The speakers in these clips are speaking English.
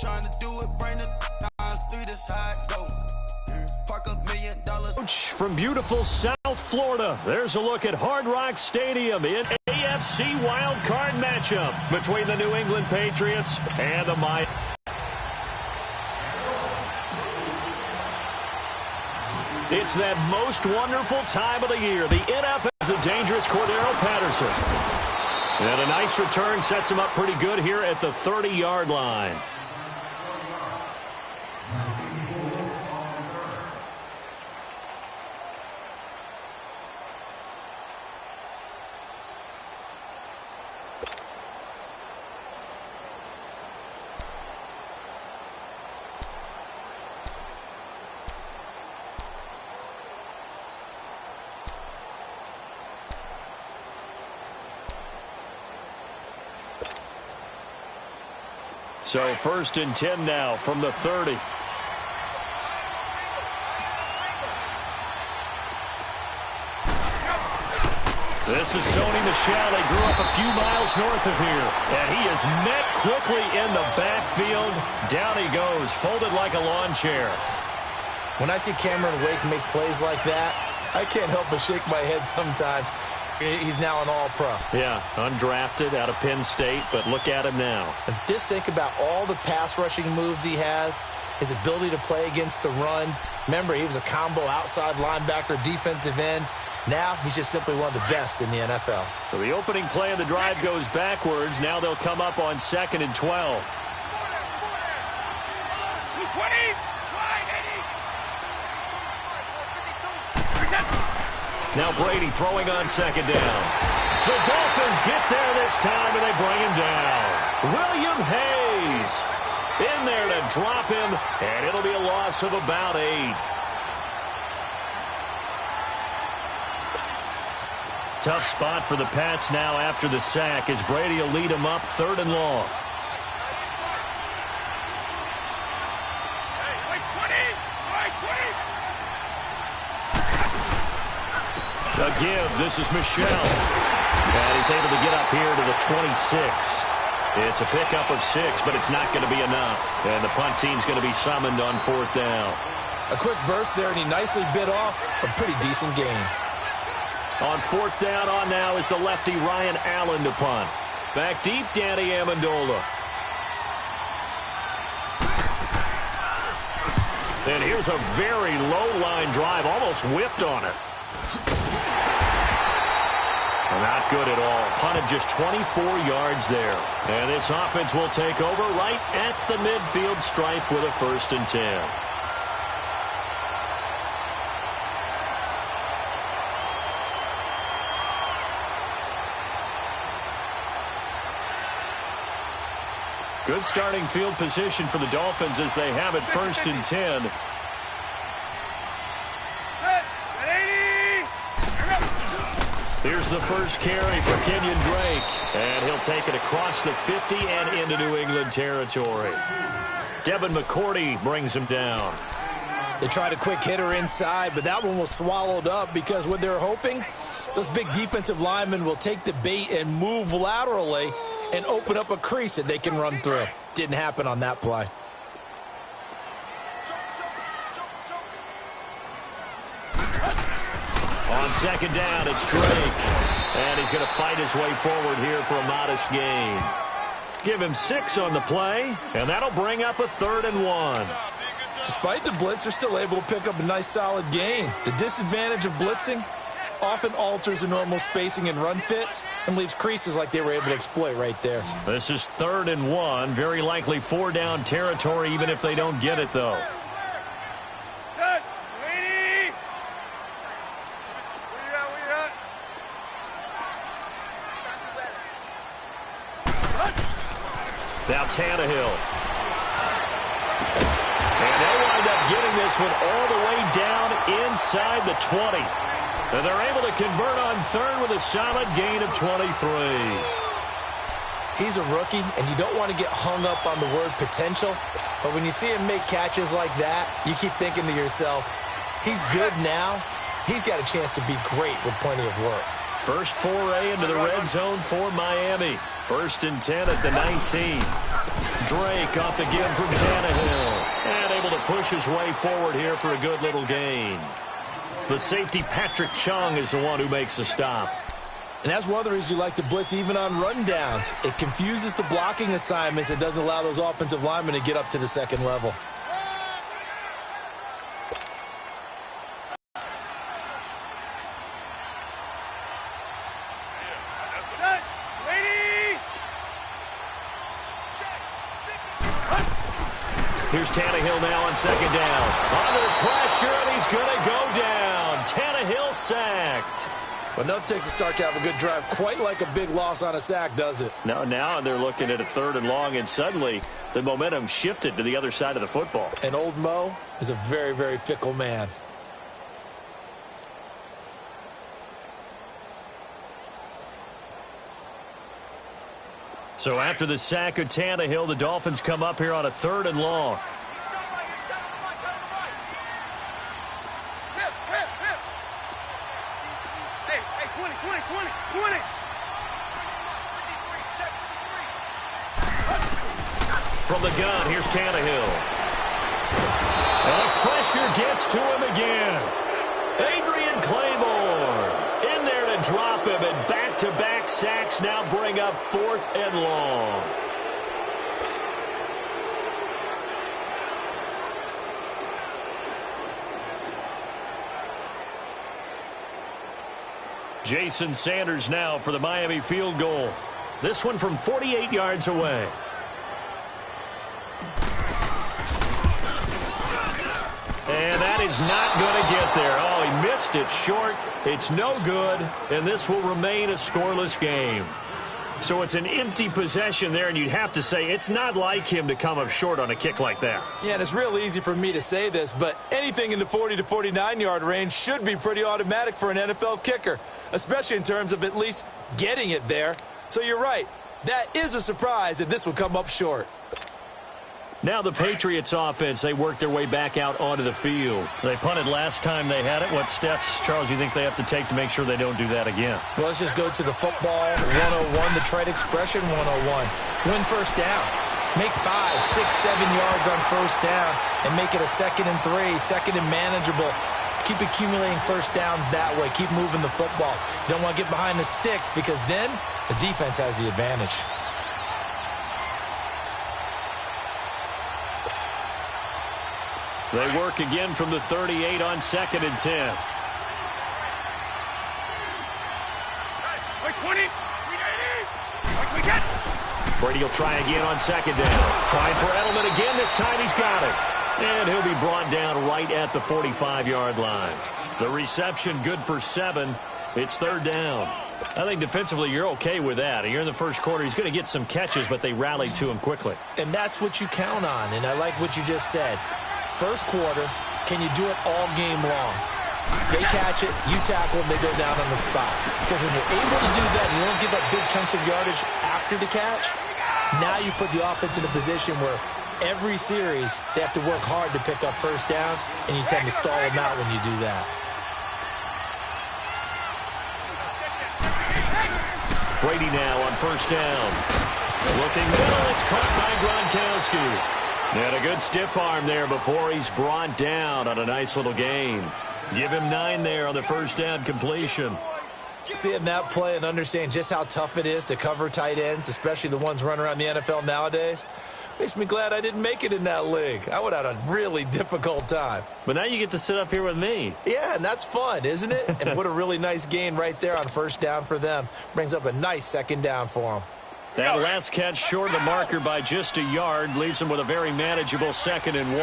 Trying to do it, bring the times 3, that's how it go. Park $1 million. From beautiful South Florida, there's a look at Hard Rock Stadium in AFC Wild Card matchup between the New England Patriots and the Miami. It's that most wonderful time of the year. The NFL is a dangerous Cordero Patterson. And a nice return sets him up pretty good here at the 30-yard line. So 1st and 10 now from the 30. This is Sony Michel. He grew up a few miles north of here. And he is met quickly in the backfield. Down he goes, folded like a lawn chair. When I see Cameron Wake make plays like that, I can't help but shake my head sometimes. He's now an all-pro. Yeah, undrafted out of Penn State, but look at him now. And just think about all the pass rushing moves he has, his ability to play against the run. Remember, he was a combo outside linebacker, defensive end. Now he's just simply one of the best in the NFL. So the opening play of the drive goes backwards. Now they'll come up on 2nd and 12. Now Brady throwing on 2nd down. The Dolphins get there this time, and they bring him down. William Hayes in there to drop him, and it'll be a loss of about 8. Tough spot for the Pats now after the sack as Brady will lead them up 3rd and long. A give. This is Michel. And he's able to get up here to the 26. It's a pickup of 6, but it's not going to be enough. And the punt team's going to be summoned on 4th down. A quick burst there, and he nicely bit off a pretty decent gain. On 4th down on now is the lefty Ryan Allen to punt. Back deep, Danny Amendola. And here's a very low line drive, almost whiffed on it. Not good at all. Punted just 24 yards there. And this offense will take over right at the midfield stripe with a 1st and 10. Good starting field position for the Dolphins as they have it 1st and 10. Here's the first carry for Kenyon Drake. And he'll take it across the 50 and into New England territory. Devin McCourty brings him down. They tried a quick hitter inside, but that one was swallowed up because what they're hoping, those big defensive linemen will take the bait and move laterally and open up a crease that they can run through. Didn't happen on that play. On 2nd down, it's Drake. And he's going to fight his way forward here for a modest gain. Give him 6 on the play, and that'll bring up a 3rd and 1. Despite the blitz, they're still able to pick up a nice solid gain. The disadvantage of blitzing often alters the normal spacing and run fits and leaves creases like they were able to exploit right there. This is 3rd and 1. Very likely 4-down territory, even if they don't get it, though. Now Tannehill. And they'll wind up getting this one all the way down inside the 20. And they're able to convert on 3rd with a solid gain of 23. He's a rookie, and you don't want to get hung up on the word potential. But when you see him make catches like that, you keep thinking to yourself, he's good now. He's got a chance to be great with plenty of work. First foray into the red zone for Miami. 1st and 10 at the 19. Drake off the give from Tannehill. And able to push his way forward here for a good little gain. The safety, Patrick Chung, is the one who makes the stop. And that's one of the reasons you like to blitz even on rundowns. It confuses the blocking assignments. It doesn't allow those offensive linemen to get up to the second level. Here's Tannehill now on second down. Under pressure, and he's going to go down. Tannehill sacked. But enough takes a start to have a good drive. Quite like a big loss on a sack, does it? No, now they're looking at a 3rd and long, and suddenly the momentum shifted to the other side of the football. And old Mo is a very, very fickle man. So after the sack of Tannehill, the Dolphins come up here on a 3rd and long. From the gun, here's Tannehill. And pressure gets to him again. Adrian Claymore in there to drop him, and back-to-back sacks now bring up 4th and long. Jason Sanders now for the Miami field goal. This one from 48 yards away. And that is not going to get there. Oh, he missed it short. It's no good, and this will remain a scoreless game. So it's an empty possession there, and you'd have to say it's not like him to come up short on a kick like that. Yeah, and it's real easy for me to say this, but anything in the 40 to 49-yard range should be pretty automatic for an NFL kicker, especially in terms of at least getting it there. So you're right. That is a surprise that this would come up short. Now the Patriots offense, they work their way back out onto the field. They punted last time they had it. What steps, Charles, you think they have to take to make sure they don't do that again? Well, let's just go to the football 101, the trade expression 101. Win first down. Make 5, 6, 7 yards on first down and make it a 2nd and 3, 2nd and manageable. Keep accumulating first downs that way. Keep moving the football. You don't want to get behind the sticks because then the defense has the advantage. They work again from the 38 on 2nd and 10. Brady will try again on 2nd down. Trying for Edelman again. This time he's got it. And he'll be brought down right at the 45-yard line. The reception good for 7. It's 3rd down. I think defensively you're okay with that. You're in the first quarter. He's going to get some catches, but they rallied to him quickly. And that's what you count on. And I like what you just said. First quarter, can you do it all game long? They catch it, you tackle them, they go down on the spot. Because when you're able to do that and you don't give up big chunks of yardage after the catch, now you put the offense in a position where every series they have to work hard to pick up first downs, and you tend to stall them out when you do that. Brady now on first down. Looking middle, it's caught by Gronkowski. And a good stiff arm there before he's brought down on a nice little gain. Give him 9 there on the first down completion. Seeing that play and understand just how tough it is to cover tight ends, especially the ones running around the NFL nowadays, makes me glad I didn't make it in that league. I would have had a really difficult time. But now you get to sit up here with me. Yeah, and that's fun, isn't it? And what a really nice gain right there on first down for them. Brings up a nice 2nd down for them. That last catch short of the marker by just a yard leaves him with a very manageable 2nd and 1.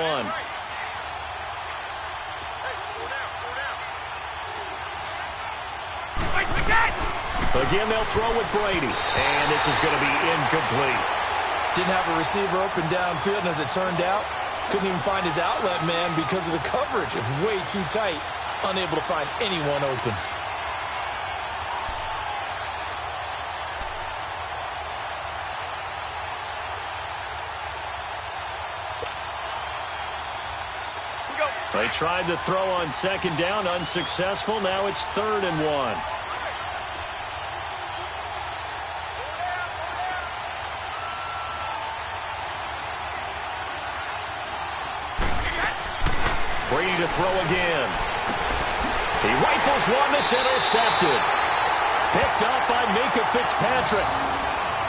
Again, they'll throw with Brady. And this is going to be incomplete. Didn't have a receiver open downfield, and as it turned out, couldn't even find his outlet man because of the coverage. It was way too tight, unable to find anyone open. They tried to throw on 2nd down, unsuccessful. Now it's 3rd and 1. Brady to throw again. He rifles one that's intercepted. Picked up by Minka Fitzpatrick.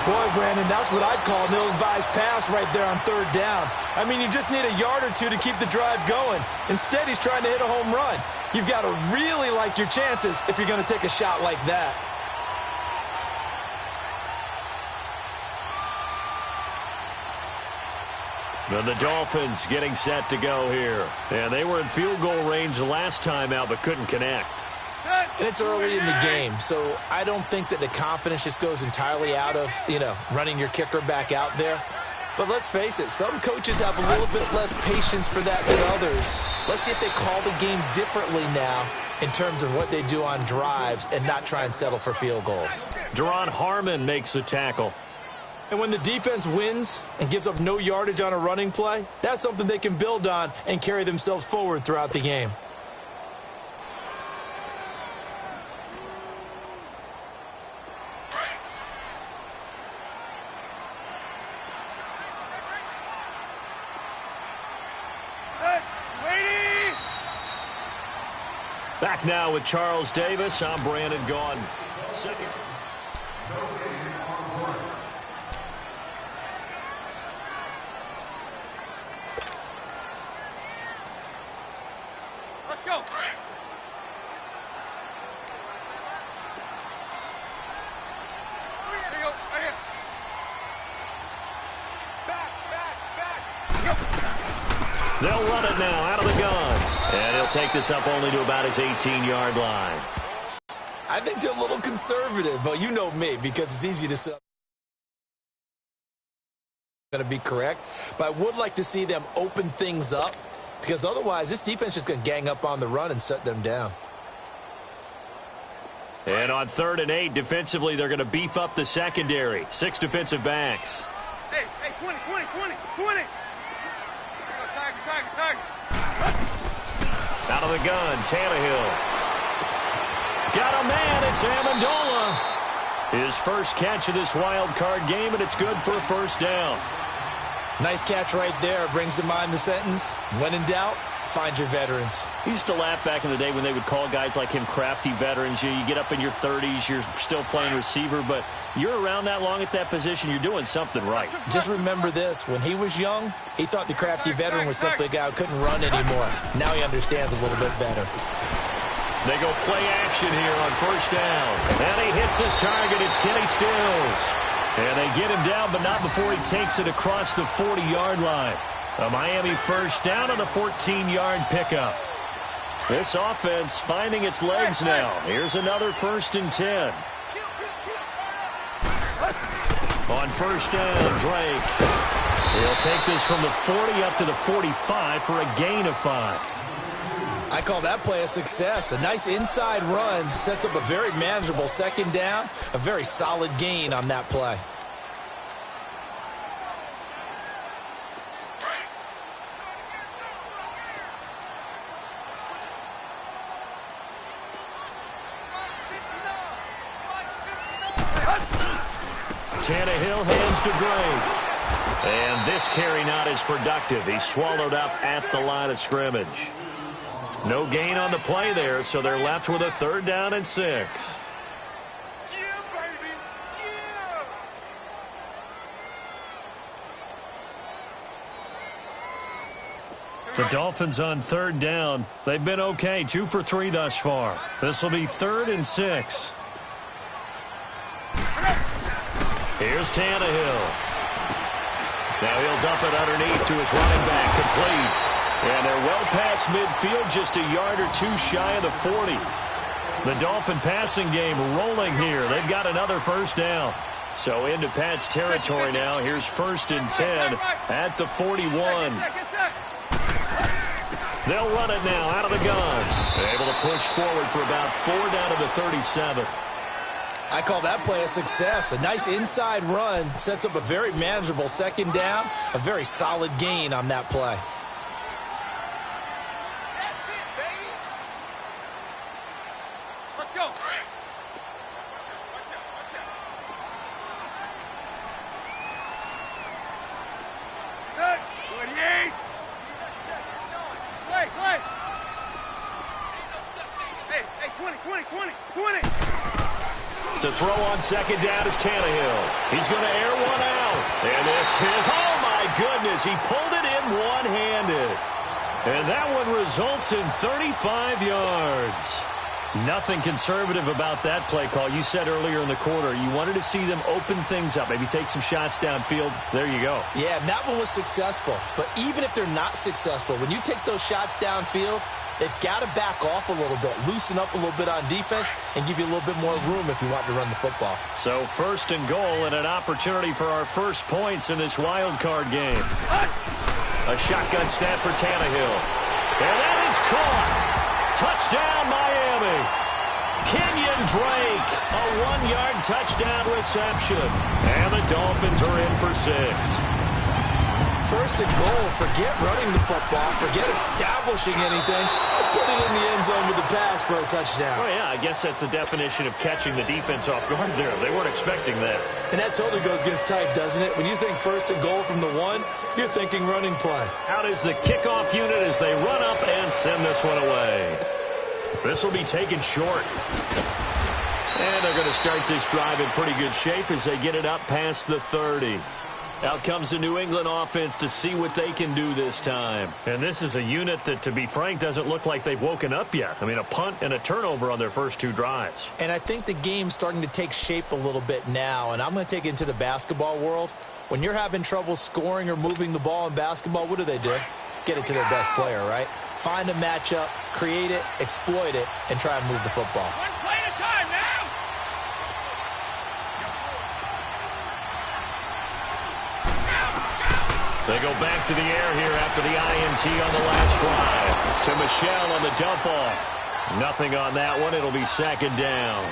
Boy, Brandon, that's what I'd call an ill-advised pass right there on third down. I mean, you just need a yard or two to keep the drive going. Instead, he's trying to hit a home run. You've got to really like your chances if you're going to take a shot like that. And the Dolphins getting set to go here. And they were in field goal range last time out, but couldn't connect. And it's early in the game, so I don't think that the confidence just goes entirely out of, running your kicker back out there. But let's face it, some coaches have a little bit less patience for that than others. Let's see if they call the game differently now in terms of what they do on drives and not try and settle for field goals. Deron Harmon makes the tackle. And when the defense wins and gives up no yardage on a running play, that's something they can build on and carry themselves forward throughout the game. Back now with Charles Davis. I'm Brandon Gaughan. Second. Let's go. Here you go, right here. Back. They'll run it now out of the gun. And he'll take this up only to about his 18-yard line. I think they're a little conservative, but you know me, because it's easy to say going to be correct. But I would like to see them open things up, because otherwise this defense is going to gang up on the run and shut them down. And on 3rd and 8, defensively, they're going to beef up the secondary. 6 defensive backs. Hey, 20. Tiger. Out of the gun, Tannehill. Got a man, it's Amendola. His first catch of this wild card game, and it's good for a first down. Nice catch right there. Brings to mind the sentence, when in doubt, find your veterans. He used to laugh back in the day when they would call guys like him crafty veterans. You get up in your 30s, you're still playing receiver, but you're around that long at that position, you're doing something right. Just remember this, when he was young, he thought the crafty veteran was simply a guy who couldn't run anymore. Now he understands a little bit better. They go play action here on first down. And he hits his target. It's Kenny Stills. And they get him down, but not before he takes it across the 40-yard line. A Miami first down on the 14-yard pickup. This offense finding its legs now. Here's another 1st and 10. On first down, Drake. He'll take this from the 40 up to the 45 for a gain of 5. I call that play a success. A nice inside run sets up a very manageable 2nd down. A very solid gain on that play. Tannehill hands to Drake. And this carry not as productive. He's swallowed up at the line of scrimmage. No gain on the play there, so they're left with a 3rd down and 6. Yeah, baby. Yeah. The Dolphins on 3rd down. They've been okay, 2 for 3 thus far. This will be 3rd and 6. Here's Tannehill. Now he'll dump it underneath to his running back, complete. And they're well past midfield, just a yard or 2 shy of the 40. The Dolphin passing game rolling here. They've got another 1st down. So into Pat's territory now. Here's 1st and 10 at the 41. They'll run it now out of the gun. They're able to push forward for about 4 down to the 37. I call that play a success. A nice inside run sets up a very manageable 2nd down. A very solid gain on that play. Play. To throw on second down is Tannehill. He's going to air one out. And this is, oh my goodness, he pulled it in one-handed. And that one results in 35 yards. Nothing conservative about that play call. You said earlier in the quarter you wanted to see them open things up, maybe take some shots downfield. There you go. Yeah, that one was successful. But even if they're not successful, when you take those shots downfield, they've got to back off a little bit, loosen up a little bit on defense, and give you a little bit more room if you want to run the football. So 1st and goal and an opportunity for our first points in this wild card game. A shotgun snap for Tannehill. And that is caught. Touchdown, Miami. Kenyon Drake, a 1-yard touchdown reception. And the Dolphins are in for 6. 1st and goal. Forget running the football. Forget establishing anything. Just put it in the end zone with the pass for a touchdown. Oh, yeah, I guess that's the definition of catching the defense off guard there. They weren't expecting that. And that totally goes against type, doesn't it? When you think 1st and goal from the 1, you're thinking running play. Out is the kickoff unit as they run up and send this one away. This will be taken short. And they're going to start this drive in pretty good shape as they get it up past the 30. Out comes the New England offense to see what they can do this time. And this is a unit that, to be frank, doesn't look like they've woken up yet. I mean, a punt and a turnover on their first 2 drives. And I think the game's starting to take shape a little bit now. And I'm going to take it into the basketball world. When you're having trouble scoring or moving the ball in basketball, what do? Get it to their best player, right? Find a matchup, create it, exploit it, and try and move the football. One play at a time now. They go back to the air here after the INT on the last drive. To Michel on the dump off. Nothing on that one. It'll be 2nd down.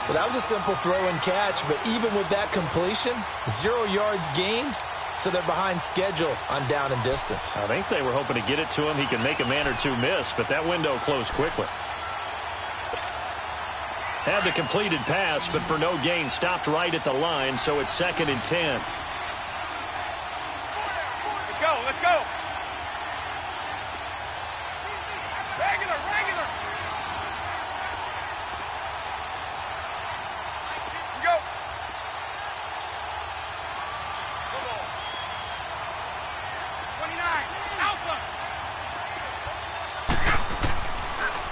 Well, that was a simple throw and catch, but even with that completion, 0 yards gained, so they're behind schedule on down and distance. I think they were hoping to get it to him. He can make a man or 2 miss, but that window closed quickly. Had the completed pass, but for no gain, stopped right at the line, so it's 2nd and 10. Let's go. Regular. Go. Football. 29. Alpha.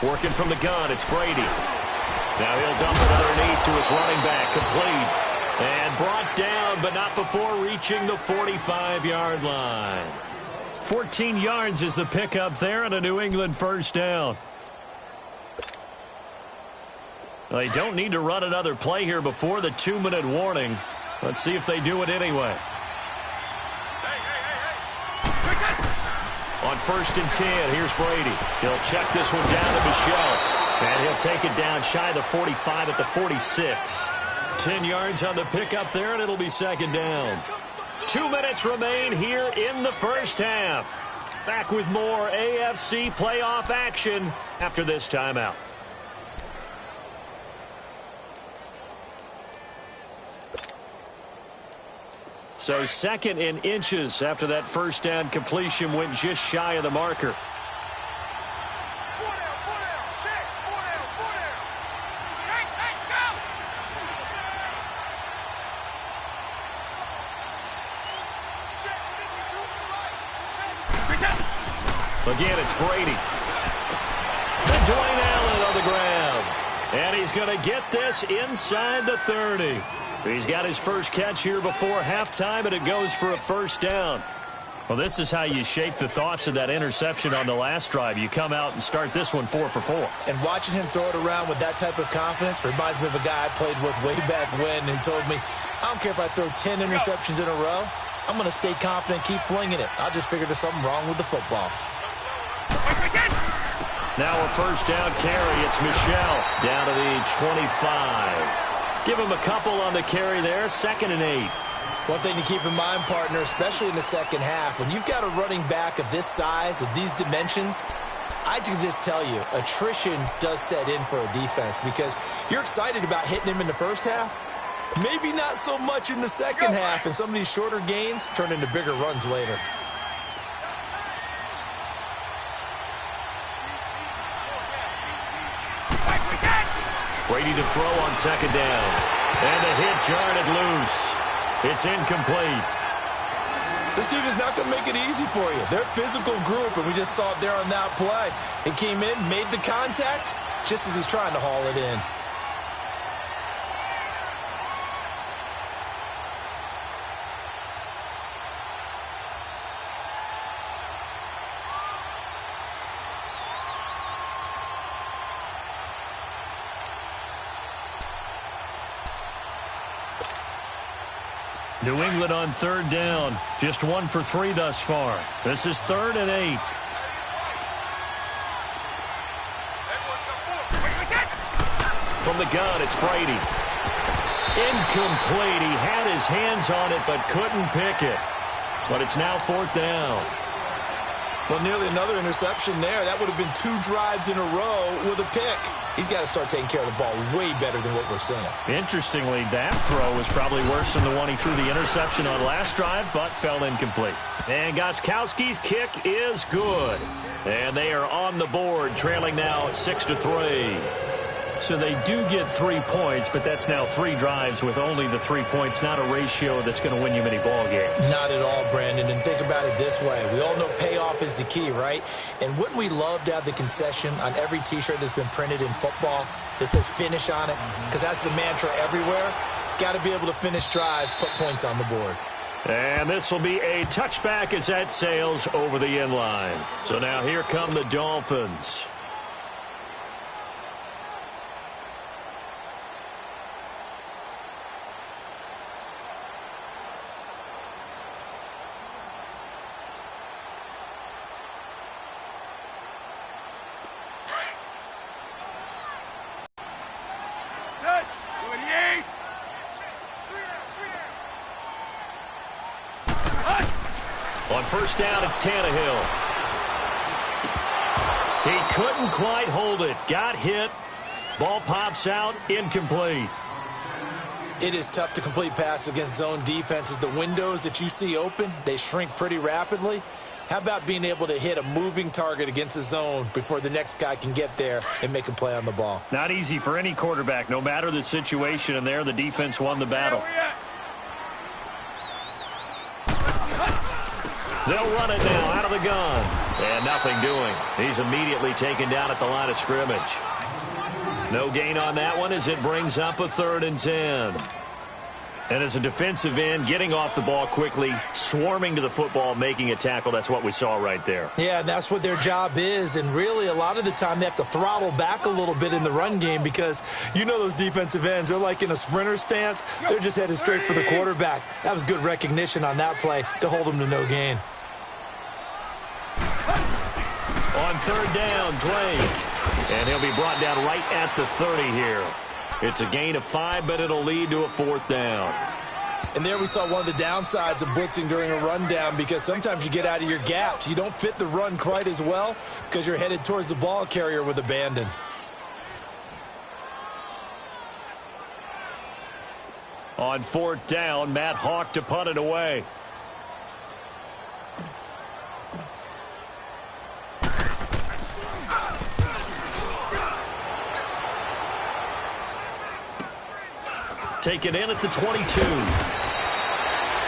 Working from the gun, it's Brady. Now he'll dump it underneath to his running back, complete. And brought down, but not before reaching the 45-yard line. 14 yards is the pickup there and a New England 1st down. They don't need to run another play here before the 2-minute warning. Let's see if they do it anyway. On 1st and 10, here's Brady. He'll check this one down to Michel. And he'll take it down shy of the 45 at the 46. 10 yards on the pickup there, and it'll be 2nd down. 2 minutes remain here in the 1st half. Back with more AFC playoff action after this timeout. So 2nd and inches after that 1st down completion went just shy of the marker. Again, it's Brady. And Dwayne Allen on the ground. And he's going to get this inside the 30. He's got his first catch here before halftime, and it goes for a 1st down. Well, this is how you shape the thoughts of that interception on the last drive. You come out and start this one 4 for 4. And watching him throw it around with that type of confidence reminds me of a guy I played with way back when who told me, I don't care if I throw 10 interceptions in a row. I'm going to stay confident, keep flinging it. I'll just figure there's something wrong with the football. Now a 1st down carry. It's Michel down to the 25. Give him a couple on the carry there. 2nd and 8. One thing to keep in mind, partner, especially in the 2nd half, when you've got a running back of this size, of these dimensions, I can just tell you, attrition does set in for a defense because you're excited about hitting him in the 1st half. Maybe not so much in the 2nd half, and some of these shorter gains turn into bigger runs later. Brady to throw on 2nd down. And the hit jarred it loose. It's incomplete. This team is not going to make it easy for you. They're a physical group, and we just saw it there on that play. It came in, made the contact, just as he's trying to haul it in. New England on third down. Just 1 for 3 thus far. This is 3rd and 8. From the gun, it's Brady. Incomplete. He had his hands on it but couldn't pick it. But it's now 4th down. Well, nearly another interception there. That would have been 2 drives in a row with a pick. He's got to start taking care of the ball way better than what we're seeing. Interestingly, that throw was probably worse than the one he threw the interception on last drive, but fell incomplete. And Gostkowski's kick is good. And they are on the board, trailing now 6-3. So they do get 3 points, but that's now 3 drives with only the 3 points, not a ratio that's going to win you many ball games. Not at all, Brandon. And think about it this way. We all know payoff is the key, right? And wouldn't we love to have the concession on every T-shirt that's been printed in football that says finish on it? Because that's the mantra everywhere. Got to be able to finish drives, put points on the board. And this will be a touchback as that sails over the end line. So now here come the Dolphins. On first down, it's Tannehill. He couldn't quite hold it. Got hit. Ball pops out. Incomplete. It is tough to complete passes against zone defenses. The windows that you see open, they shrink pretty rapidly. How about being able to hit a moving target against a zone before the next guy can get there and make a play on the ball? Not easy for any quarterback, no matter the situation. And there, the defense won the battle. They'll run it now out of the gun. And nothing doing. He's immediately taken down at the line of scrimmage. No gain on that one as it brings up a 3rd and 10. And as a defensive end, getting off the ball quickly, swarming to the football, making a tackle, that's what we saw right there. Yeah, and that's what their job is. And really, a lot of the time, they have to throttle back a little bit in the run game because you know those defensive ends, they're like in a sprinter stance. They're just headed straight for the quarterback. That was good recognition on that play to hold them to no gain. On 3rd down, Drake. And he'll be brought down right at the 30 here. It's a gain of 5, but it'll lead to a 4th down. And there we saw one of the downsides of blitzing during a rundown because sometimes you get out of your gaps. You don't fit the run quite as well because you're headed towards the ball carrier with abandon. On 4th down, Matt Hawk to punt it away. Taken in at the 22.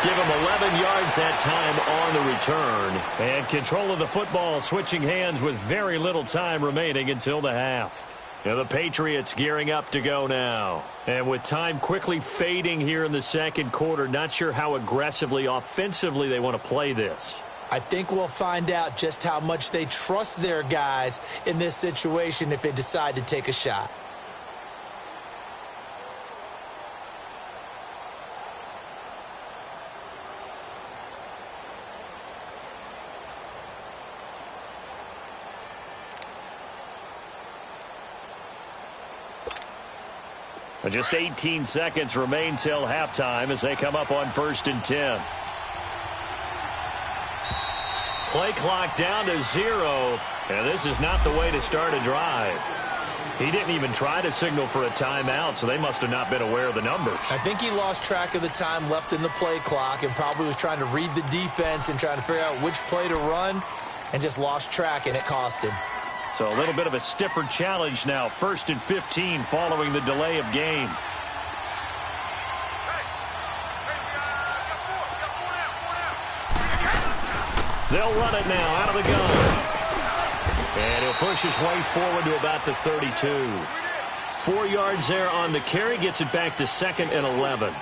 Give him 11 yards that time on the return. And control of the football switching hands with very little time remaining until the half. And the Patriots gearing up to go now. And with time quickly fading here in the 2nd quarter, not sure how aggressively, offensively they want to play this. I think we'll find out just how much they trust their guys in this situation if they decide to take a shot. Just 18 seconds remain till halftime as they come up on 1st and 10. Play clock down to 0, and this is not the way to start a drive. He didn't even try to signal for a timeout, so they must have not been aware of the numbers. I think he lost track of the time left in the play clock and probably was trying to read the defense and trying to figure out which play to run and just lost track, and it cost him. So a little bit of a stiffer challenge now. 1st and 15 following the delay of game. They'll run it now out of the gun. And he'll push his way forward to about the 32. 4 yards there on the carry. Gets it back to 2nd and 11.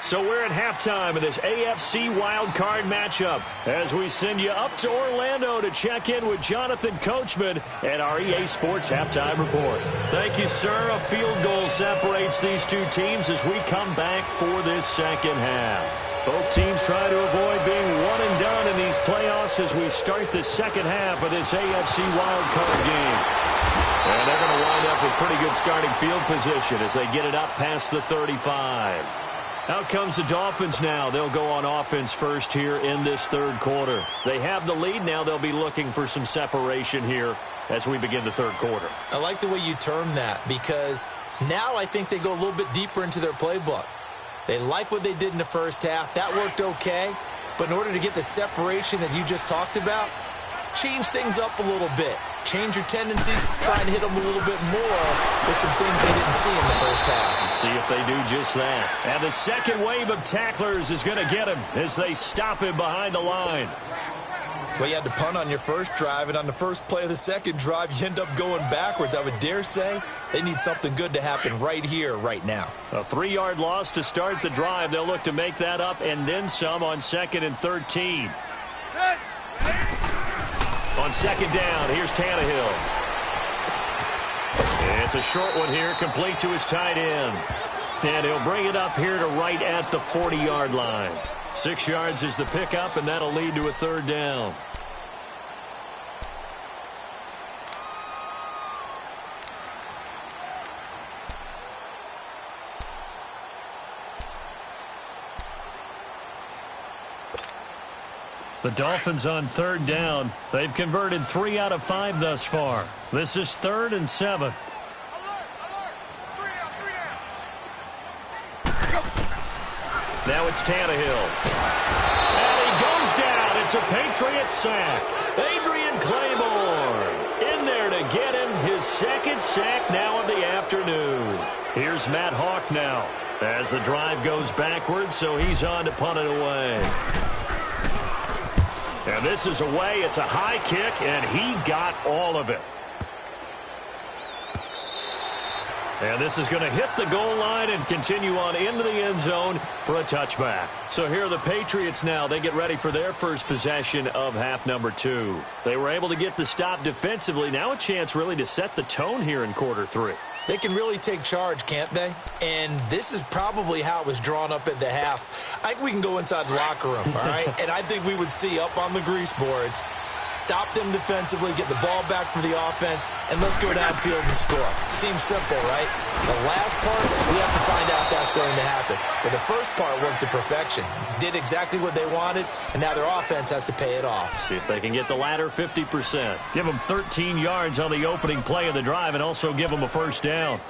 So we're at halftime of this AFC wildcard matchup as we send you up to Orlando to check in with Jonathan Coachman at our EA Sports Halftime Report. Thank you, sir. A field goal separates these two teams as we come back for this second half. Both teams try to avoid being one and done in these playoffs as we start the second half of this AFC wildcard game. And they're going to wind up with pretty good starting field position as they get it up past the 35. Out comes the Dolphins now. They'll go on offense first here in this third quarter. They have the lead. Now they'll be looking for some separation here as we begin the third quarter. I like the way you term that because now I think they go a little bit deeper into their playbook. They like what they did in the first half. That worked okay. But in order to get the separation that you just talked about, change things up a little bit. Change your tendencies, try and hit them a little bit more with some things they didn't see in the first half. Let's see if they do just that. And the second wave of tacklers is going to get him as they stop him behind the line. Well, you had to punt on your first drive, and on the first play of the second drive, you end up going backwards. I would dare say they need something good to happen right here, right now. A 3-yard loss to start the drive. They'll look to make that up and then some on 2nd and 13. On second down, here's Tannehill. It's a short one here, complete to his tight end. And he'll bring it up here to right at the 40-yard line. 6 yards is the pickup, and that'll lead to a third down. The Dolphins on third down. They've converted 3 out of 5 thus far. This is 3rd and 7. Now it's Tannehill. And he goes down. It's a Patriot sack. Adrian Claymore in there to get him his second sack now of the afternoon. Here's Matt Hawk now as the drive goes backwards, so he's on to punt it away. And this is away. It's a high kick, and he got all of it. And this is going to hit the goal line and continue on into the end zone for a touchback. So here are the Patriots now. They get ready for their first possession of half number 2. They were able to get the stop defensively. Now a chance really to set the tone here in quarter 3. They can really take charge, can't they? And this is probably how it was drawn up at the half. I think we can go inside the locker room, all right? And I think we would see up on the grease boards, stop them defensively, get the ball back for the offense, and let's go downfield and score. Seems simple, right? The last part, we have to find out if that's going to happen. But the first part worked to perfection. Did exactly what they wanted, and now their offense has to pay it off. See if they can get the latter 50%. Give them 13 yards on the opening play of the drive and also give them a first down.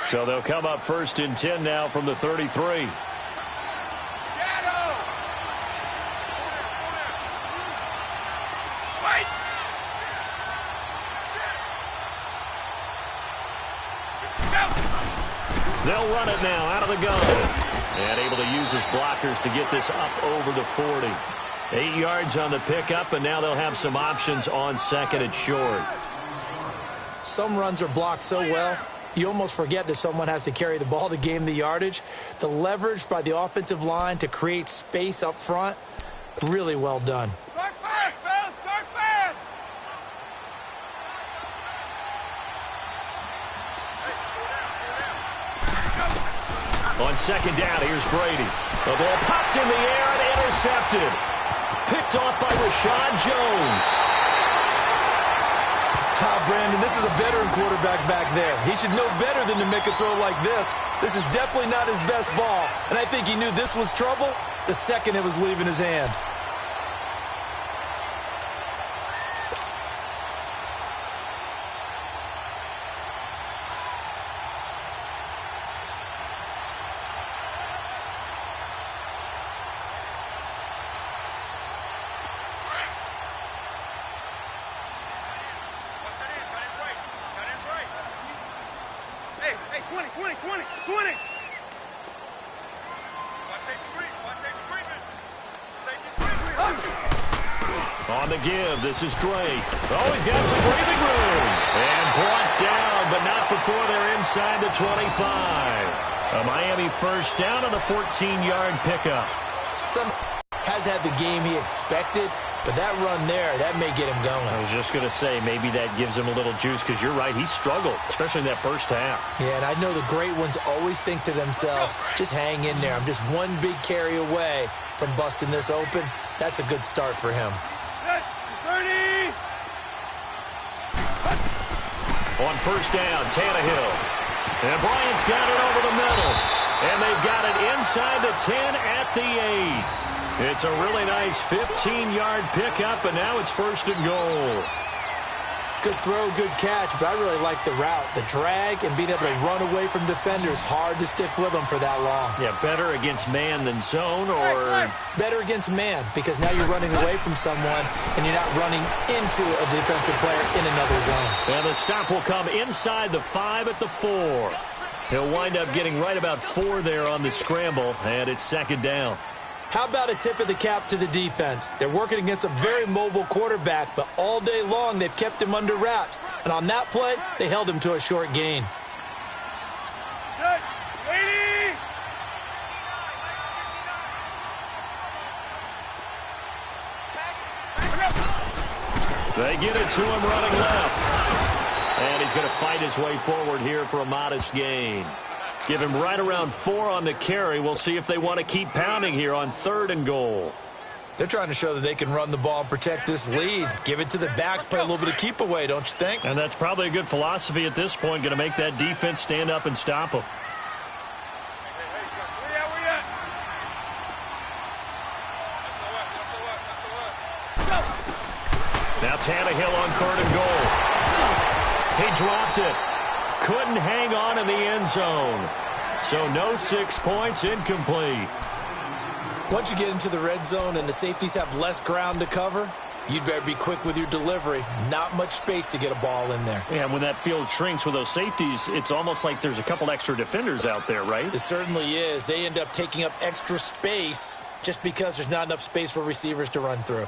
So they'll come up 1st and 10 now from the 33. They'll run it now out of the gun. And able to use his blockers to get this up over the 40. 8 yards on the pickup, and now they'll have some options on 2nd and short. Some runs are blocked so well, you almost forget that someone has to carry the ball to gain the yardage. The leverage by the offensive line to create space up front, really well done. Start fast, fellas! Start fast! On 2nd down, here's Brady. The ball popped in the air and intercepted. Picked off by Rashad Jones. Brandon, this is a veteran quarterback back there. He should know better than to make a throw like this. This is definitely not his best ball, and I think he knew this was trouble the second it was leaving his hand. 20, 20, 20. On the give, this is Drake. Oh, he's got some breathing room. And brought down, but not before they're inside the 25. A Miami first down on a 14-yard pickup. Some has had the game he expected, but that run there, that may get him going. I was just going to say, maybe that gives him a little juice, because you're right, he struggled, especially in that first half. Yeah, and I know the great ones always think to themselves, just hang in there. I'm just one big carry away from busting this open. That's a good start for him. 30. On first down, Tannehill. And Bryant's got it over the middle. And they've got it inside the 10 at the 8. It's a really nice 15-yard pickup, and now it's first and goal. Good throw, good catch, but I really like the route. The drag and being able to run away from defenders, hard to stick with them for that long. Yeah, better against man than zone, or... Better against man, because now you're running away from someone and you're not running into a defensive player in another zone. And the stop will come inside the 5 at the 4. He'll wind up getting right about 4 there on the scramble, and it's second down. How about a tip of the cap to the defense? They're working against a very mobile quarterback, but all day long they've kept him under wraps. And on that play, they held him to a short gain. Good. 80. They get it to him running left. And he's going to fight his way forward here for a modest gain. Give him right around 4 on the carry. We'll see if they want to keep pounding here on 3rd and goal. They're trying to show that they can run the ball and protect this lead. Give it to the backs, play a little bit of keep away, don't you think? And that's probably a good philosophy at this point, going to make that defense stand up and stop them. Where at? Now Tannehill on 3rd and goal. He dropped it. Couldn't hang on in the end zone. So no 6 points, incomplete. Once you get into the red zone and the safeties have less ground to cover, you'd better be quick with your delivery. Not much space to get a ball in there. Yeah, when that field shrinks with those safeties, it's almost like there's a couple extra defenders out there, right? It certainly is. They end up taking up extra space just because there's not enough space for receivers to run through.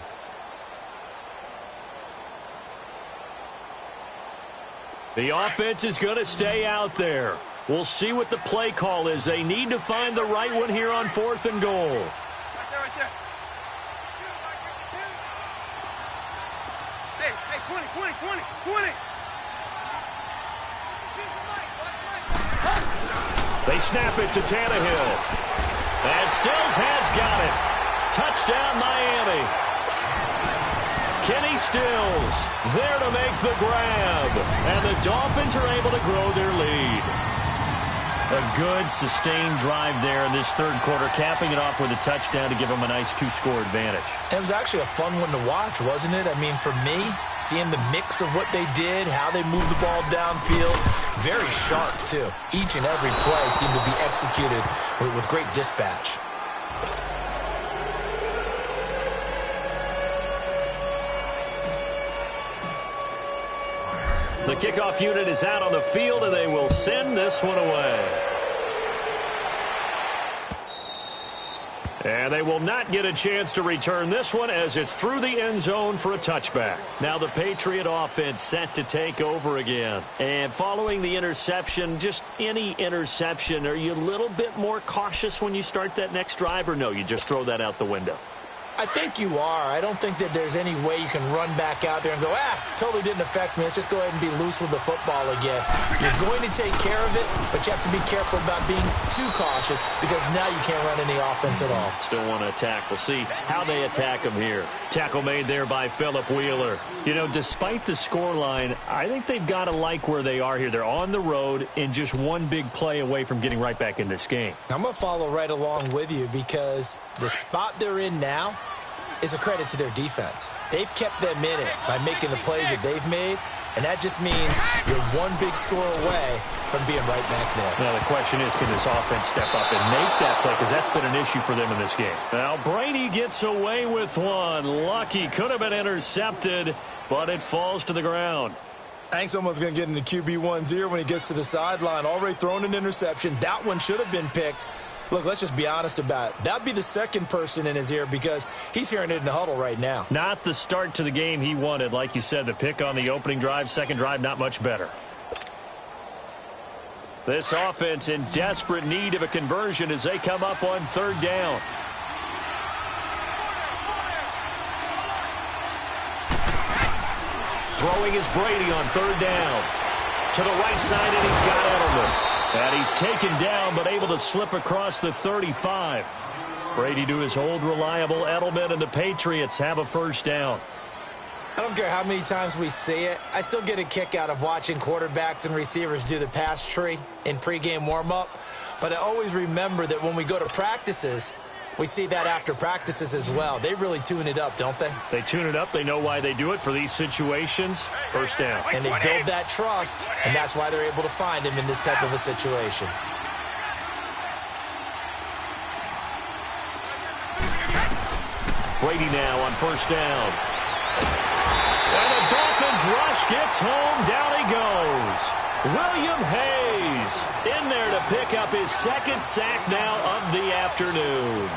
The offense is going to stay out there. We'll see what the play call is. They need to find the right one here on 4th and goal. Right there. Hey, 20. They snap it to Tannehill. And Stills has got it. Touchdown, Miami. Kenny Stills there to make the grab. And the Dolphins are able to grow their lead. A good, sustained drive there in this 3rd quarter, capping it off with a touchdown to give them a nice 2-score advantage. It was actually a fun one to watch, wasn't it? I mean, for me, seeing the mix of what they did, how they moved the ball downfield, very sharp, too. Each and every play seemed to be executed with great dispatch. The kickoff unit is out on the field, and they will send this one away. And they will not get a chance to return this one as it's through the end zone for a touchback. Now the Patriot offense set to take over again. And following the interception, just any interception, are you a little bit more cautious when you start that next drive, or no, you just throw that out the window? I think you are. I don't think that there's any way you can run back out there and go, totally didn't affect me. Let's just go ahead and be loose with the football again. You're going to take care of it, but you have to be careful about being too cautious because now you can't run any offense at all. Still want to attack. We'll see how they attack them here. Tackle made there by Phillip Wheeler. You know, despite the scoreline, I think they've got to like where they are here. They're on the road and just one big play away from getting right back in this game. I'm going to follow right along with you because the spot they're in now is a credit to their defense. They've kept them in it by making the plays that they've made, and that just means you're one big score away from being right back there. Now, the question is, can this offense step up and make that play? Because that's been an issue for them in this game. Now, Brady gets away with one. Lucky. Could have been intercepted, but it falls to the ground. Hank's almost going to get into QB1's ear when he gets to the sideline. Already thrown an interception. That one should have been picked. Look, let's just be honest about it. That'd be the second person in his ear because he's hearing it in the huddle right now. Not the start to the game he wanted. Like you said, the pick on the opening drive, second drive, not much better. This offense in desperate need of a conversion as they come up on third down. Throwing is Brady on third down. To the right side, and he's got Edelman. And he's taken down, but able to slip across the 35. Brady to his old reliable Edelman, and the Patriots have a first down. I don't care how many times we see it. I still get a kick out of watching quarterbacks and receivers do the pass tree in pregame warm-up. But I always remember that when we go to practices, we see that after practices as well. They really tune it up, don't they? They tune it up. They know why they do it for these situations. First down. And they build that trust, and that's why they're able to find him in this type of a situation. Brady now on first down. And the Dolphins rush gets home. Down he goes. William Hayes in there to pick up his second sack now of the afternoon.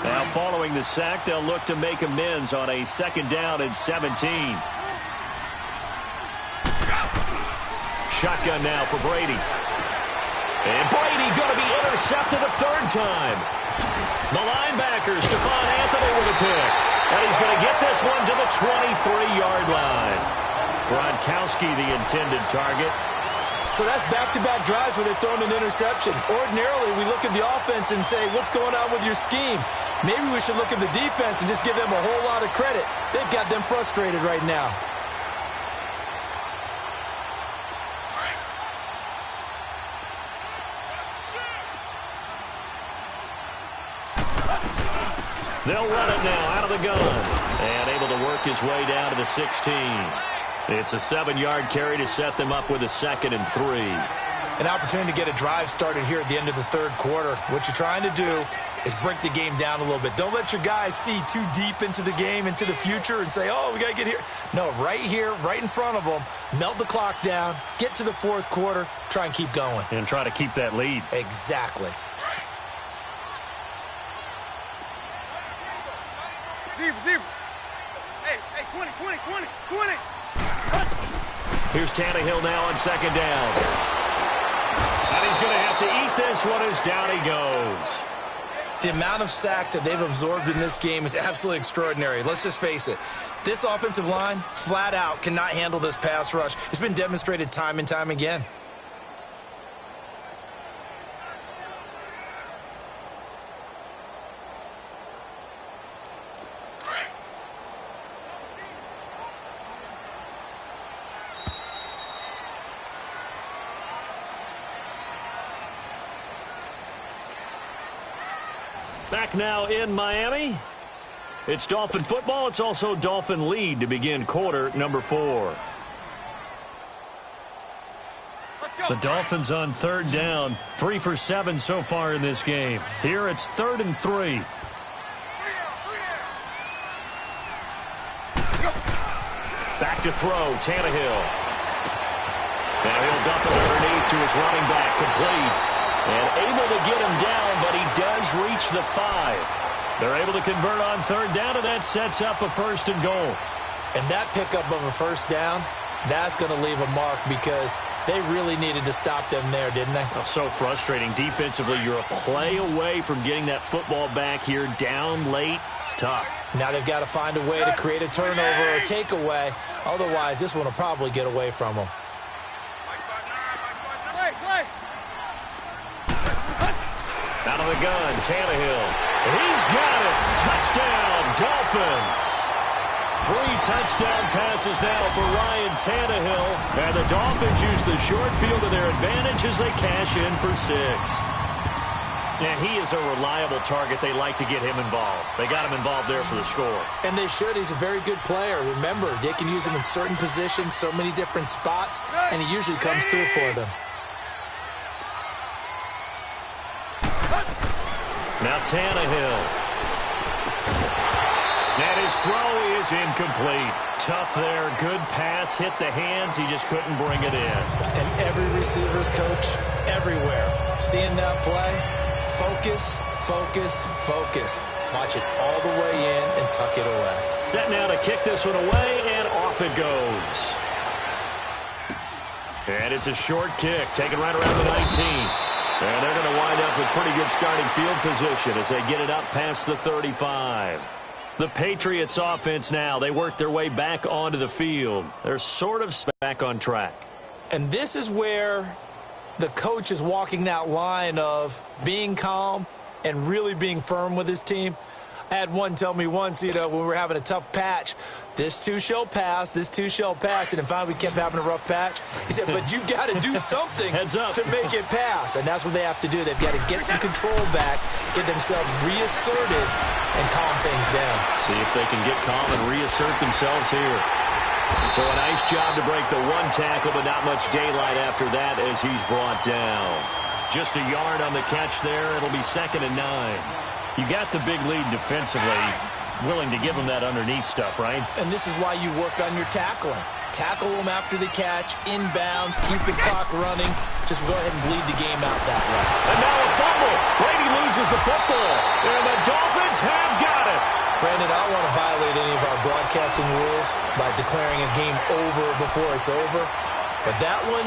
Now following the sack, they'll look to make amends on a second down and 17. Shotgun now for Brady. And Brady going to be intercepted a third time. The linebacker, Stephon Anthony with a pick. And he's going to get this one to the 23-yard line. Gronkowski, the intended target. So that's back-to-back drives where they've thrown an interception. Ordinarily, we look at the offense and say, what's going on with your scheme? Maybe we should look at the defense and just give them a whole lot of credit. They've got them frustrated right now. They'll run it now out of the gun. And able to work his way down to the 16. It's a 7-yard carry to set them up with a 2nd and 3. An opportunity to get a drive started here at the end of the third quarter. What you're trying to do is break the game down a little bit. Don't let your guys see too deep into the game, into the future, and say, oh, we got to get here. No, right here, right in front of them, melt the clock down, get to the fourth quarter, try and keep going. And try to keep that lead. Exactly. Zebra. Hey, 20. Here's Tannehill now on second down. And he's going to have to eat this one as down he goes. The amount of sacks that they've absorbed in this game is absolutely extraordinary. Let's just face it. This offensive line, flat out, cannot handle this pass rush. It's been demonstrated time and time again. Back now in Miami. It's Dolphin football. It's also Dolphin lead to begin quarter number 4. The Dolphins on third down. 3 for 7 so far in this game. Here it's 3rd and 3. Back to throw. Tannehill. Now he'll dump it underneath to his running back. Complete. And able to get him down, but he does reach the 5. They're able to convert on third down, and that sets up a 1st and goal. And that pickup of a first down, that's going to leave a mark because they really needed to stop them there, didn't they? Oh, so frustrating. Defensively, you're a play away from getting that football back here down late. Tough. Now they've got to find a way to create a turnover or takeaway. Otherwise, this one will probably get away from them. Out of the gun, Tannehill. He's got it. Touchdown, Dolphins. 3 touchdown passes now for Ryan Tannehill. And the Dolphins use the short field to their advantage as they cash in for 6. Yeah, he is a reliable target. They like to get him involved. They got him involved there for the score. And they should. He's a very good player. Remember, they can use him in certain positions, so many different spots, and he usually comes through for them. Now Tannehill. And his throw is incomplete. Tough there. Good pass. Hit the hands. He just couldn't bring it in. And every receiver's coach everywhere. Seeing that play, focus, focus, focus. Watch it all the way in and tuck it away. Set now to kick this one away, and off it goes. And it's a short kick, taken right around the 19. And they're going to wind up with pretty good starting field position as they get it up past the 35. The Patriots offense now, they work their way back onto the field. They're sort of back on track. And this is where the coach is walking that line of being calm and really being firm with his team. I had one tell me once, when we were having a tough patch, this too shall pass, this too shall pass. And finally we kept having a rough patch. He said, but you got to do something to make it pass. And that's what they have to do. They've got to get some control back, get themselves reasserted, and calm things down. See if they can get calm and reassert themselves here. So a nice job to break the one tackle, but not much daylight after that as he's brought down. Just a yard on the catch there. It'll be 2nd and 9. You got the big lead defensively, willing to give them that underneath stuff, right? And this is why you work on your tackling. Tackle them after the catch, inbounds, keep the clock running. Just go ahead and bleed the game out that way. And now a fumble. Brady loses the football. And the Dolphins have got it. Brandon, I don't want to violate any of our broadcasting rules by declaring a game over before it's over. But that one,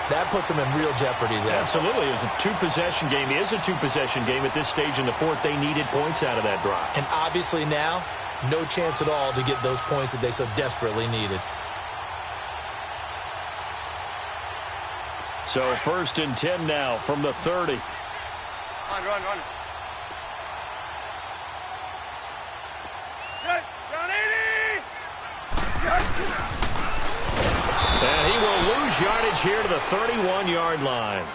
that puts them in real jeopardy there. Absolutely. It was a two-possession game. It is a two-possession game at this stage in the fourth. They needed points out of that drive. And obviously now, no chance at all to get those points that they so desperately needed. So 1st and 10 now from the 30. Run. Down 80! And he will lose yardage here to the 31-yard line.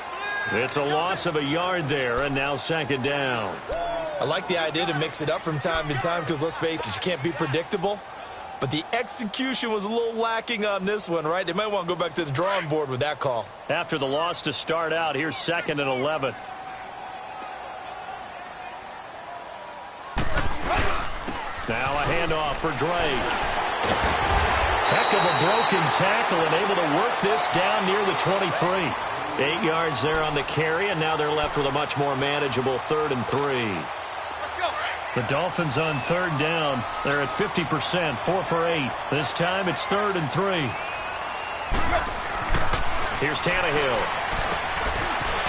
It's a loss of a yard there, and now 2nd down. I like the idea to mix it up from time to time because, let's face it, you can't be predictable. But the execution was a little lacking on this one, right? They might want to go back to the drawing board with that call. After the loss to start out, here's 2nd and 11. Now a handoff for Drake. Heck of a broken tackle and able to work this down near the 23. 8 yards there on the carry, and now they're left with a much more manageable 3rd and 3. The Dolphins on 3rd down. They're at 50%, 4 for 8. This time it's 3rd and 3. Here's Tannehill.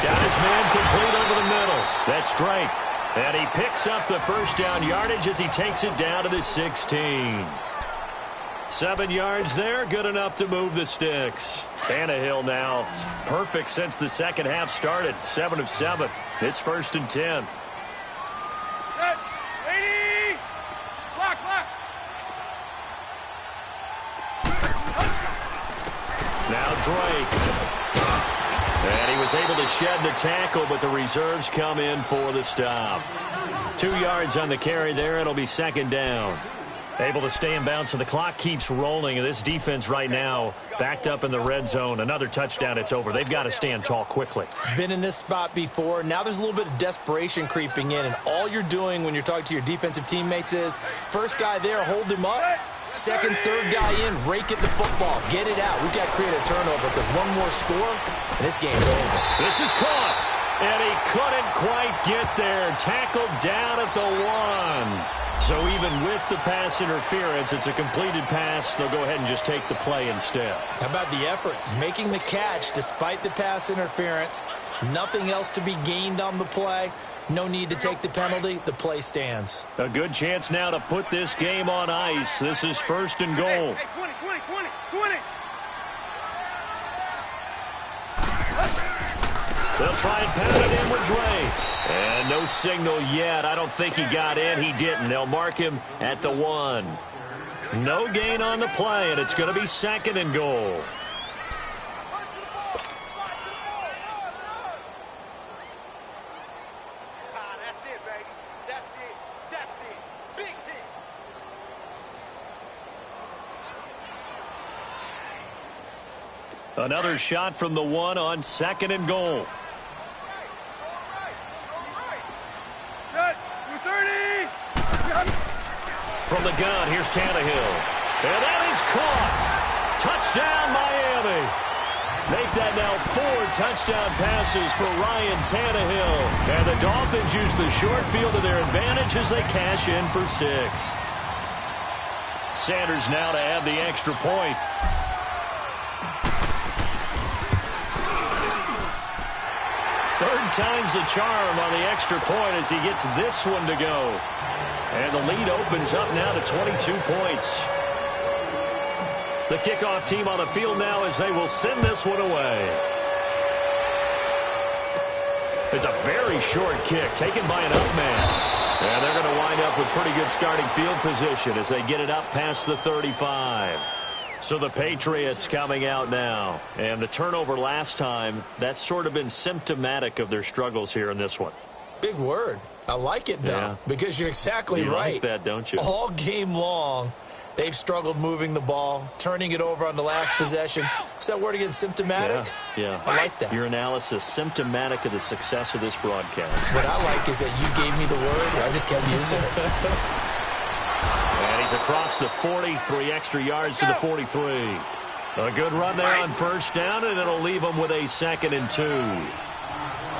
Got his man complete over the middle. That's Drake. And he picks up the first down yardage as he takes it down to the 16. 7 yards there, good enough to move the sticks. Tannehill now perfect since the second half started. 7 of 7. It's 1st and 10. Block. Now Drake. And he was able to shed the tackle, but the reserves come in for the stop. 2 yards on the carry there. It'll be 2nd down. Able to stay in bounds, so the clock keeps rolling. And this defense right now backed up in the red zone. Another touchdown, it's over. They've got to stand tall quickly. Been in this spot before. Now there's a little bit of desperation creeping in. And all you're doing when you're talking to your defensive teammates is, first guy there, hold him up. Second, third guy in, rake at the football. Get it out. We've got to create a turnover because one more score, and this game's over. This is caught. And he couldn't quite get there. Tackled down at the 1. So even with the pass interference, it's a completed pass. They'll go ahead and just take the play instead. How about the effort? Making the catch despite the pass interference. Nothing else to be gained on the play. No need to take the penalty. The play stands. A good chance now to put this game on ice. This is 1st and goal. Hey, 20. They'll try and pound it in with Drake. And no signal yet. I don't think he got in. He didn't. They'll mark him at the 1. No gain on the play, and it's going to be 2nd and goal. That's it, baby. That's it. Big hit. Another shot from the 1 on 2nd and goal. From from the gun. Here's Tannehill. And that is caught. Touchdown, Miami. Make that now 4 touchdown passes for Ryan Tannehill. And the Dolphins use the short field to their advantage as they cash in for 6. Sanders now to add the extra point. Third time's the charm on the extra point as he gets this one to go. And the lead opens up now to 22 points. The kickoff team on the field now as they will send this one away. It's a very short kick taken by an up man. And they're going to wind up with pretty good starting field position as they get it up past the 35. So the Patriots coming out now. And the turnover last time, that's sort of been symptomatic of their struggles here in this one. Big word. I like it, though, because you're exactly right. You like that, don't you? All game long, they've struggled moving the ball, turning it over on the last possession. Is that word again, symptomatic? Yeah. I like that. Your analysis, symptomatic of the success of this broadcast. What I like is that you gave me the word, I just kept using it. And he's across the 40, 3 extra yards to the 43. A good run there on first down, and it'll leave him with a 2nd and 2.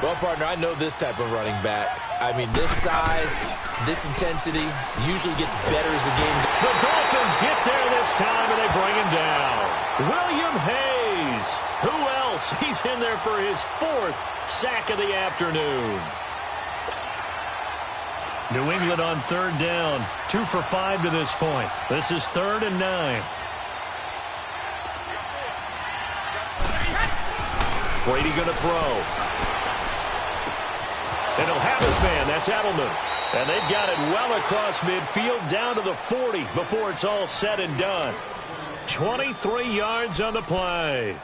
Well, partner, I know this type of running back. I mean, this size, this intensity usually gets better as the game goes. The Dolphins get there this time, and they bring him down. William Hayes. Who else? He's in there for his 4th sack of the afternoon. New England on 3rd down. 2 for 5 to this point. This is 3rd and 9. Brady going to throw. And he'll have his man. That's Edelman. And they've got it well across midfield down to the 40 before it's all said and done. 23 yards on the play.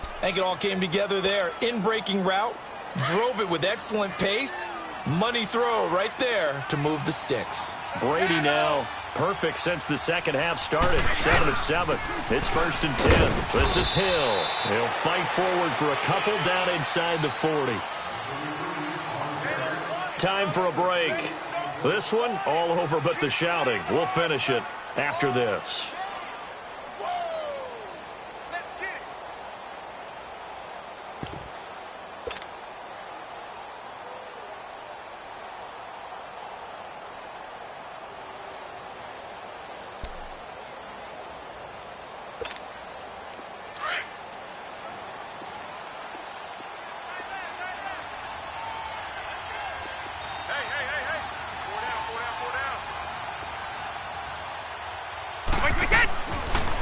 I think it all came together there. In-breaking route. Drove it with excellent pace. Money throw right there to move the sticks. Brady now perfect since the second half started. 7 of 7. It's 1st and 10. This is Hill. He'll fight forward for a couple down inside the 40. Time for a break. This one all over but the shouting. We'll finish it after this.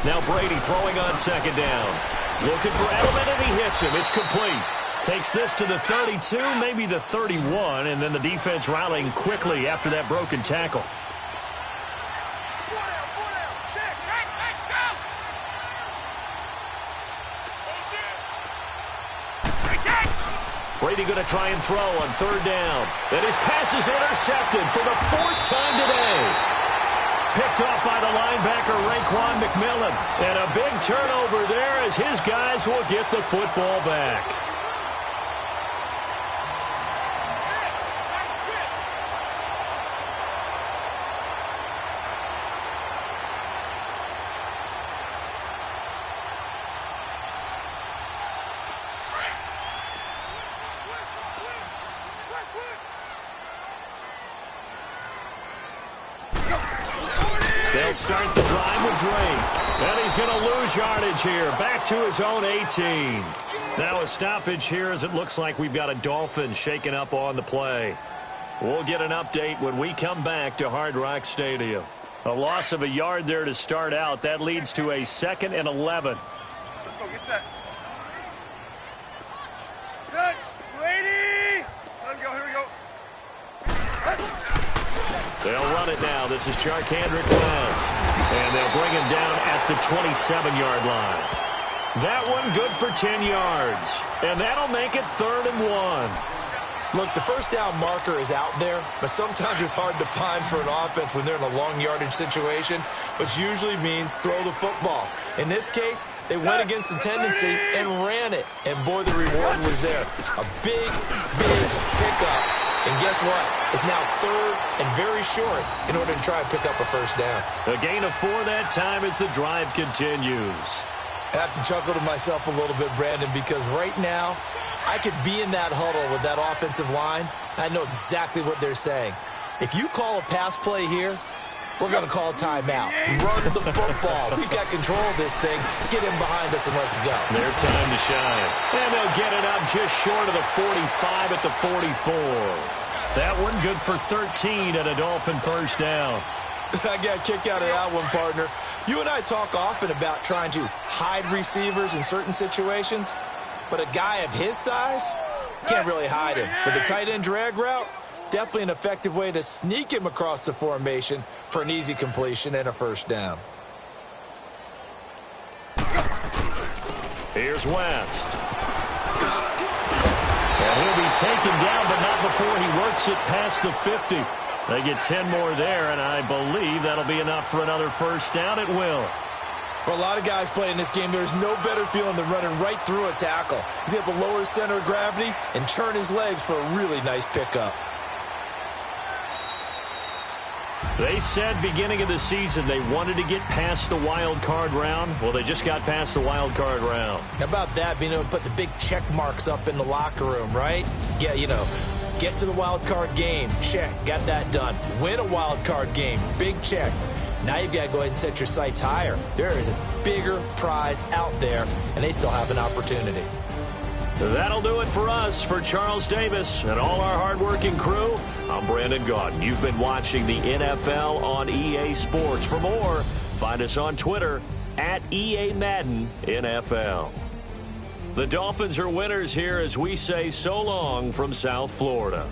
Now Brady throwing on 2nd down. Looking for Edelman, and he hits him. It's complete. Takes this to the 32, maybe the 31, and then the defense rallying quickly after that broken tackle. Brady going to try and throw on 3rd down. And his pass is intercepted for the 4th time today. Picked off by the linebacker, Raekwon McMillan. And a big turnover there as his guys will get the football back. They'll start the drive with Drake. And he's going to lose yardage here. Back to his own 18. Now a stoppage here as it looks like we've got a Dolphin shaking up on the play. We'll get an update when we come back to Hard Rock Stadium. A loss of a yard there to start out. That leads to a 2nd and 11. Let's go. Get set. Set. Brady. Let him go. Here we go. They'll run it now. This is Charkandrick West. And they'll bring him down at the 27-yard line. That one good for 10 yards. And that'll make it 3rd and 1. Look, the first down marker is out there, but sometimes it's hard to find for an offense when they're in a long yardage situation, which usually means throw the football. In this case, they went against the tendency and ran it. And, boy, the reward was there. A big, big pickup And guess what? It's now 3rd and very short in order to try and pick up a first down. A gain of 4 that time as the drive continues. I have to chuckle to myself a little bit, Brandon, because right now I could be in that huddle with that offensive line. I know exactly what they're saying. If you call a pass play here, we're going to call timeout. Run the football. We've got control of this thing. Get him behind us and let's go. Their time to shine. And they'll get it up just short of the 45 at the 44. That one good for 13 and a Dolphin first down. I got a kick out of that one, partner. You and I talk often about trying to hide receivers in certain situations, but a guy of his size can't really hide him. With the tight end drag route, definitely an effective way to sneak him across the formation for an easy completion and a first down. Here's West. And he'll be taken down, but not before he works it past the 50. They get 10 more there, and I believe that'll be enough for another first down. It will. For a lot of guys playing this game, there's no better feeling than running right through a tackle. He's able to lower his center of gravity and churn his legs for a really nice pickup. They said beginning of the season they wanted to get past the wild card round. Well, they just got past the wild card round. How about that, being able to put the big check marks up in the locker room, right? Get to the wild card game, check, got that done. Win a wild card game, big check. Now you've got to go ahead and set your sights higher. There is a bigger prize out there, and they still have an opportunity. That'll do it for us. For Charles Davis and all our hardworking crew, I'm Brandon Gaudin. You've been watching the NFL on EA Sports. For more, find us on Twitter at EA Madden NFL. The Dolphins are winners here as we say so long from South Florida.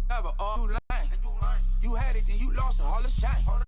Have a all line. You had it, then you lost all the shine.